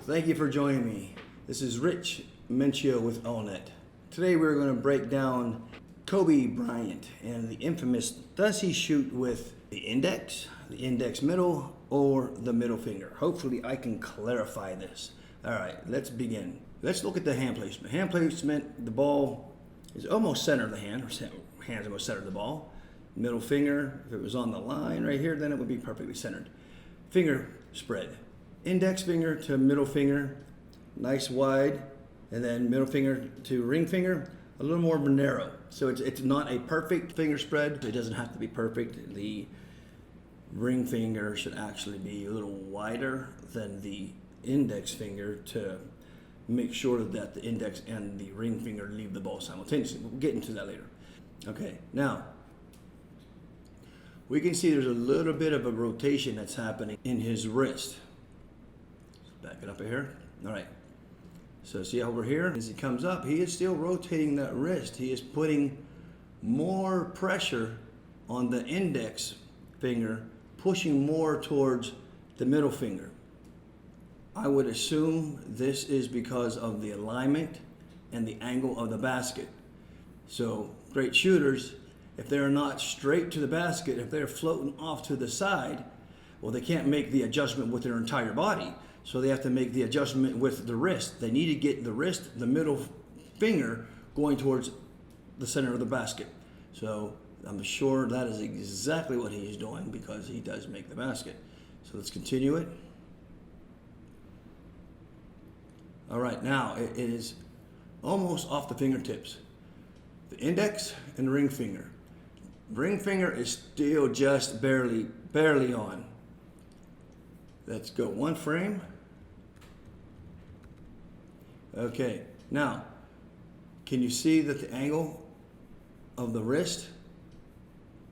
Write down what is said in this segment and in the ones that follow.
thank you for joining me. This is Rich Menchio with Allnet. Today we're going to break down Kobe Bryant and the infamous, does he shoot with the index middle, or the middle finger? Hopefully I can clarify this. All right, let's begin. Let's look at the hand placement. Hand placement, the ball is almost center of the hand, or hand's almost center of the ball. Middle finger, if it was on the line right here, then it would be perfectly centered. Finger spread. Index finger to middle finger, nice wide, and then middle finger to ring finger, a little more narrow. So it's not a perfect finger spread. It doesn't have to be perfect. The ring finger should actually be a little wider than the index finger to make sure that the index and the ring finger leave the ball simultaneously. We'll get into that later. Okay, now we can see there's a little bit of a rotation that's happening in his wrist. Back it up here. All right. So see over here, as he comes up, he is still rotating that wrist. He is putting more pressure on the index finger, pushing more towards the middle finger. I would assume this is because of the alignment and the angle of the basket. So great shooters, if they're not straight to the basket, if they're floating off to the side, well, they can't make the adjustment with their entire body. So they have to make the adjustment with the wrist. They need to get the wrist, the middle finger, going towards the center of the basket. So I'm sure that is exactly what he's doing because he does make the basket. So let's continue it. All right, now it is almost off the fingertips. The index and ring finger. Ring finger is still just barely on. Let's go one frame. Okay, now, can you see that the angle of the wrist?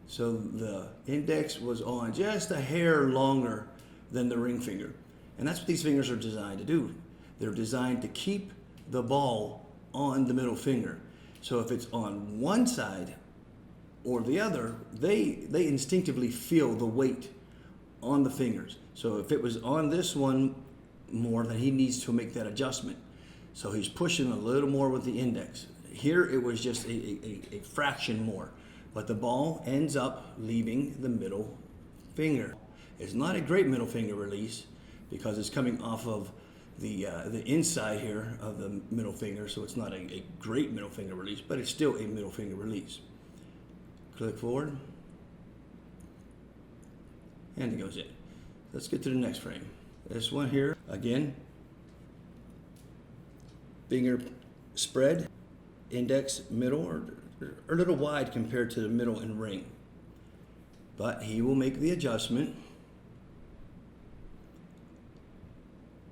So the index was on just a hair longer than the ring finger. And that's what these fingers are designed to do. They're designed to keep the ball on the middle finger. So if it's on one side or the other, they instinctively feel the weight on the fingers. So if it was on this one more, then he needs to make that adjustment. So he's pushing a little more with the index. Here it was just a fraction more, but the ball ends up leaving the middle finger. It's not a great middle finger release because it's coming off of the inside here of the middle finger, so it's not a great middle finger release, but it's still a middle finger release. Click forward, and it goes in. Let's get to the next frame. This one here, again, finger spread, index, middle, or a little wide compared to the middle and ring. But he will make the adjustment.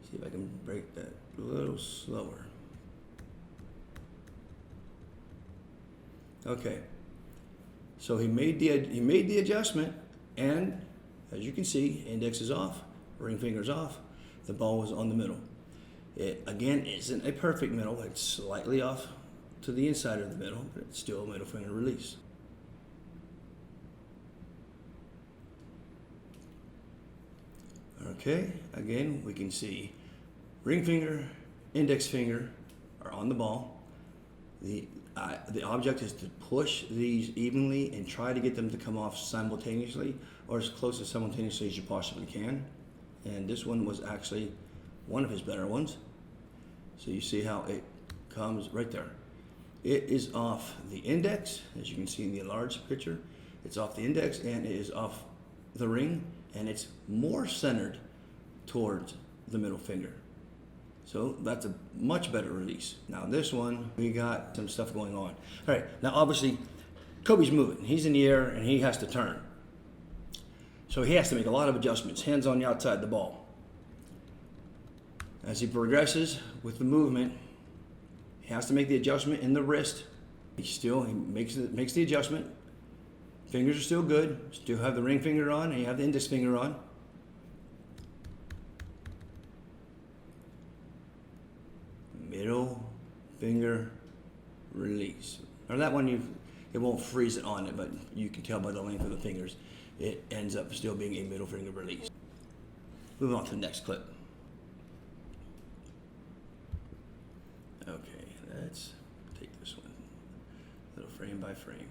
See if I can break that a little slower. Okay, so he made the adjustment, and as you can see, index is off, ring finger's off, the ball was on the middle. It, again, isn't a perfect middle. It's slightly off to the inside of the middle, but it's still a middle finger release. Okay, again, we can see ring finger, index finger are on the ball. The object is to push these evenly and try to get them to come off simultaneously, or as close as simultaneously as you possibly can. And this one was actually one of his better ones. So you see how it comes right there. It is off the index, as you can see in the enlarged picture. It's off the index and it is off the ring, and it's more centered towards the middle finger. So that's a much better release. Now this one, we got some stuff going on. All right, now obviously Kobe's moving. He's in the air and he has to turn. So he has to make a lot of adjustments, hands on the outside of the ball. As he progresses with the movement, he has to make the adjustment in the wrist. He makes the adjustment. Fingers are still good. Still have the ring finger on and you have the index finger on. Middle finger release. Or that one, it won't freeze it on it, but you can tell by the length of the fingers, it ends up still being a middle finger release. Moving on to the next clip. Okay, let's take this one, little frame by frame.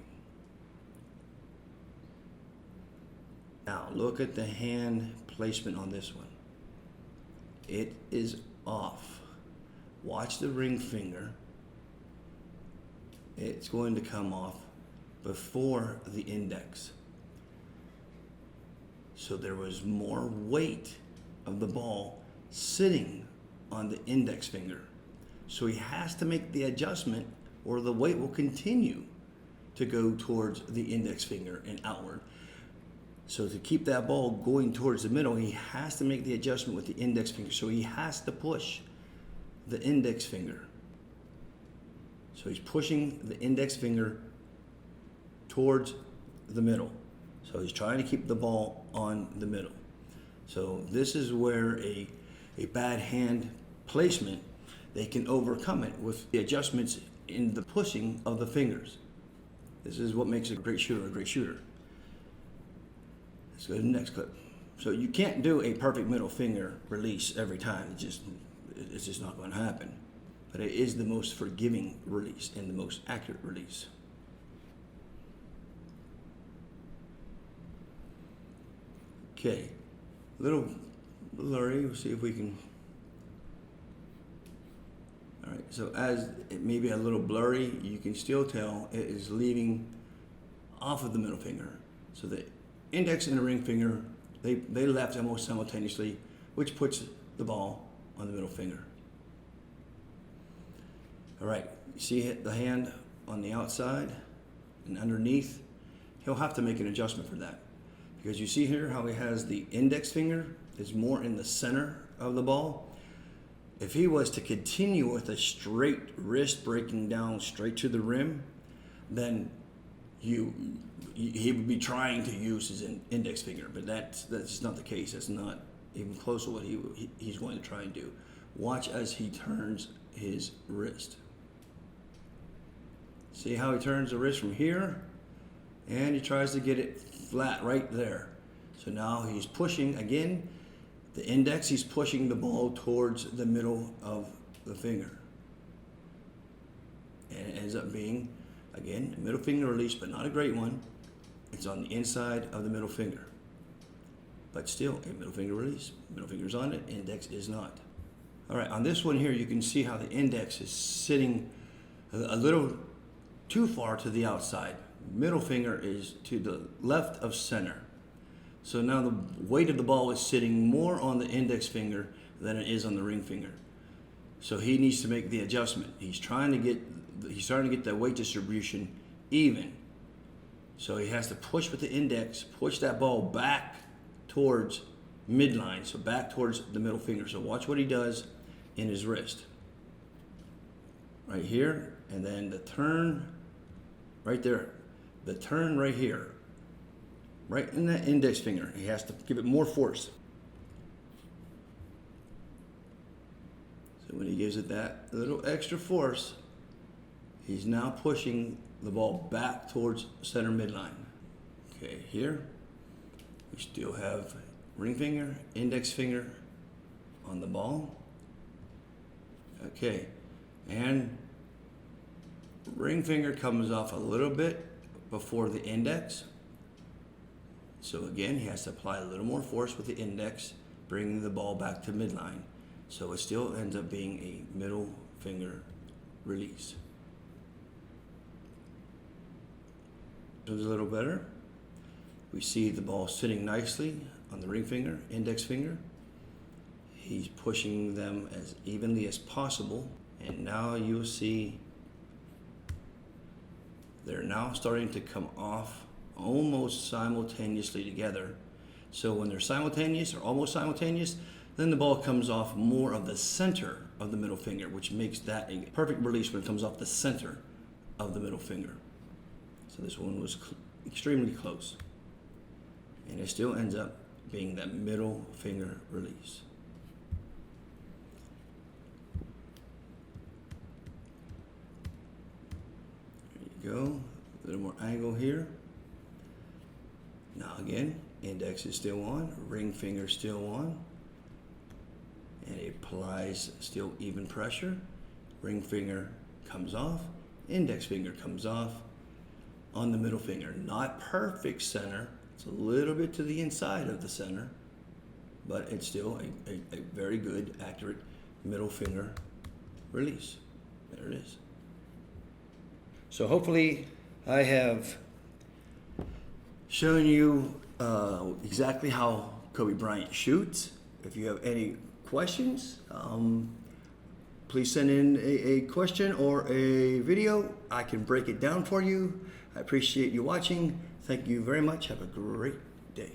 Now look at the hand placement on this one. It is off. Watch the ring finger. It's going to come off before the index. So there was more weight of the ball sitting on the index finger. So he has to make the adjustment or the weight will continue to go towards the index finger and outward. So to keep that ball going towards the middle, he has to make the adjustment with the index finger. So he has to push the index finger. So he's pushing the index finger towards the middle. So he's trying to keep the ball on the middle. So this is where a bad hand placement, they can overcome it with the adjustments in the pushing of the fingers. This is what makes a great shooter a great shooter. Let's go to the next clip. So you can't do a perfect middle finger release every time. It's just not going to happen. But it is the most forgiving release and the most accurate release. Okay, a little blurry. We'll see if we can. All right, so as it may be a little blurry, you can still tell it is leaving off of the middle finger. So the index and the ring finger, they left almost simultaneously, which puts the ball on the middle finger. All right, you see the hand on the outside and underneath? He'll have to make an adjustment for that. Because you see here how he has the index finger is more in the center of the ball. If he was to continue with a straight wrist breaking down straight to the rim, then he would be trying to use his index finger, but that's just not the case. That's not even close to what he's going to try and do. Watch as he turns his wrist. See how he turns the wrist from here, and he tries to get it flat right there. So now he's pushing again. The index, he's pushing the ball towards the middle of the finger. And it ends up being, again, a middle finger release, but not a great one. It's on the inside of the middle finger. But still, a middle finger release. Middle finger's on it, index is not. All right, on this one here, you can see how the index is sitting a little too far to the outside. Middle finger is to the left of center. So now the weight of the ball is sitting more on the index finger than it is on the ring finger. So he needs to make the adjustment. He's starting to get that weight distribution even. So he has to push with the index, push that ball back towards midline, so back towards the middle finger. So watch what he does in his wrist. Right here, and then the turn right there. The turn right here. Right in that index finger. He has to give it more force. So when he gives it that little extra force, he's now pushing the ball back towards center midline. Okay, here we still have ring finger, index finger on the ball. Okay, and ring finger comes off a little bit before the index. So again, he has to apply a little more force with the index, bringing the ball back to midline. So it still ends up being a middle finger release. It was a little better. We see the ball sitting nicely on the ring finger, index finger. He's pushing them as evenly as possible. And now you'll see they're now starting to come off almost simultaneously together. So when they're simultaneous or almost simultaneous, then the ball comes off more of the center of the middle finger, which makes that a perfect release when it comes off the center of the middle finger. So this one was extremely close. And it still ends up being that middle finger release. There you go. A little more angle here. Now again, index is still on, ring finger still on, and it applies still even pressure. ring finger comes off, index finger comes off on the middle finger. Not perfect center. It's a little bit to the inside of the center, but it's still a very good, accurate middle finger release. There it is. So hopefully I have shown you exactly how Kobe Bryant shoots. If you have any questions, please send in a question or a video. I can break it down for you. I appreciate you watching. Thank you very much. Have a great day.